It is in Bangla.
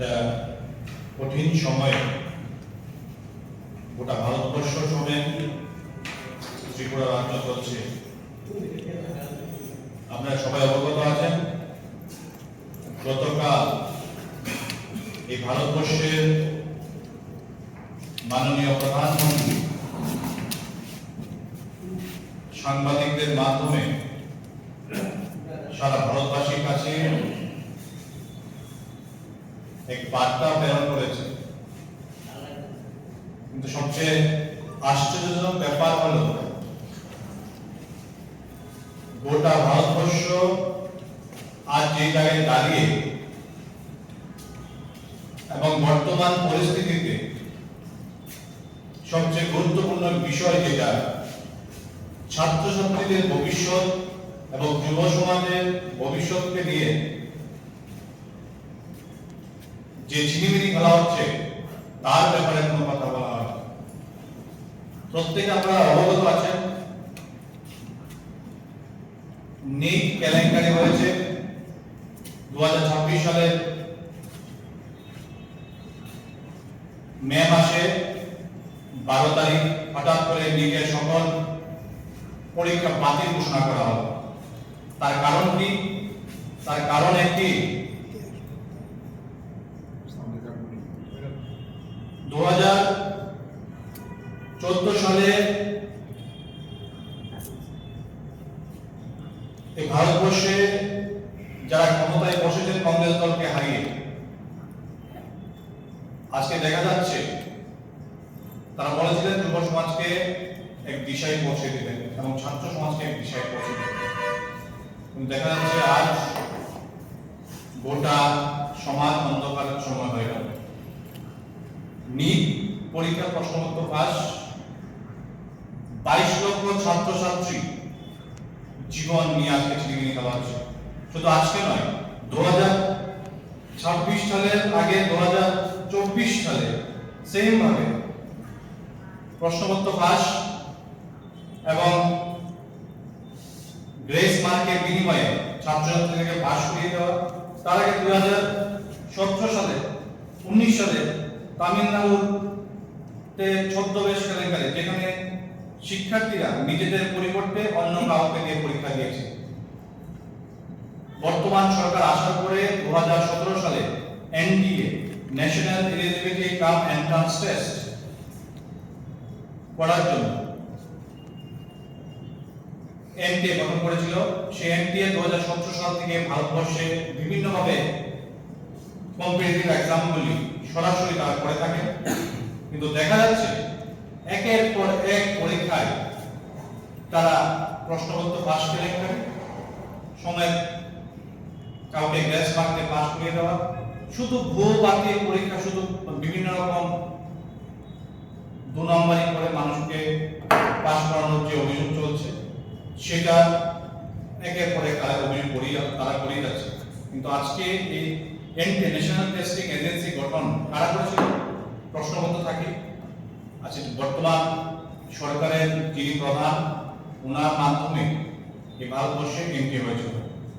একটা কঠিন সময়ে গোটা ভারতবর্ষ সমেত ত্রিপুরা রাজ্য চলছে। আপনারা সবাই অবগত আছেন, গতকাল এই ভারতবর্ষের মাননীয় প্রধানমন্ত্রী সাংবাদিকদের মাধ্যমে সারা ভারতবাসীর কাছে এক বার্তা প্রেরণ করেছে। কিন্তু সবচেয়ে আশ্চর্যজনক ব্যাপার হলো গোটা ভারতবর্ষ আজ যে জায়গায় দাঁড়িয়ে এবং বর্তমান পরিস্থিতিতে সবচেয়ে গুরুত্বপূর্ণ বিষয় যেটা ছাত্রছাত্রীদের ভবিষ্যৎ এবং যুব সমাজের ভবিষ্যৎকে নিয়ে যে ছিনিমিনি খেলা হচ্ছে তার ব্যাপারে কোনো কথা বলা হয়। প্রত্যেকে আপনারা অবগত আছেন, নিট কেলেঙ্কারি হয়েছে 2026 সালের মে মাসে 12 তারিখ হঠাৎ করে নিটের সকল পরীক্ষা বাতিল ঘোষণা করা হলো। তার কারণ কি? তার কারণ একটি, 2014 সালে এই ভারতবর্ষে যারা ক্ষমতায় বসেছেন কংগ্রেস দলকে হারিয়ে, আজকে দেখা যাচ্ছে তারা বলেছিলেন যুব সমাজকে এক দিশায় পৌঁছে দিবেন এবং ছাত্র সমাজকে এক দিশায় পৌঁছে দিবেন। কিন্তু দেখা যাচ্ছে আজ গোটা সমাজ অন্ধকারের সময় হয়ে গেল। নিট পরীক্ষার প্রশ্নপত্র ফাঁস, 22 লক্ষ ছাত্রছাত্রী জীবন নিয়ে আজকে ছিনিমিনি খেলা হচ্ছে। শুধু আজকে নয়, 2026 সালের আগে 2024 সালে সেম ভাবে প্রশ্নপত্র ফাঁস এবং গ্রেস মার্কের বিনিময়ে ছাত্রছাত্রীদেরকে পাস করিয়ে দেওয়া। তার আগে 2017 সালে 19 সালে তামিলনাড়ুতে ছদ্মবেশ কেলেঙ্কারি, যেখানে শিক্ষার্থীরা নিজেদের পরিবর্তে অন্য কাউকে দিয়ে পরীক্ষা দিয়েছে। বর্তমান সরকার আসার পরে 2017 সালে এনডিএ ন্যাশনাল এলিজিবিলিটি কাম এন্ট্রান্স টেস্ট করার জন্য এনটিএ গঠন করেছিল। সেই এনটিএ 2017 সাল থেকে ভারতবর্ষে বিভিন্নভাবে কম্পিটিটিভ এক্সামগুলি সরাসরি তারা করে থাকে। কিন্তু দেখা যাচ্ছে একের পর এক পরীক্ষায় তারা প্রশ্নপত্র পাস কেলেঙ্কারি, সময় কাউকে গ্রেস মার্কে পাস করিয়ে দেওয়া, শুধু ভুয়ো বাতিল পরীক্ষা, শুধু বিভিন্ন রকম 2 নম্বরই করে মানুষকে পাস করানোর যে অভিযোগ চলছে, সেটা একের পর এক তারা অভিযোগ তারা করেই যাচ্ছে। কিন্তু আজকে এই এনটিএ ন্যাশনাল টেস্টিং এজেন্সি গঠন কারা করেছিল? প্রশ্নপত্র থাকে আচ্ছা, বর্তমান সরকারের যিনি প্রধান, ওনার মাধ্যমে এই ভারতবর্ষে এমপি হয়েছিল।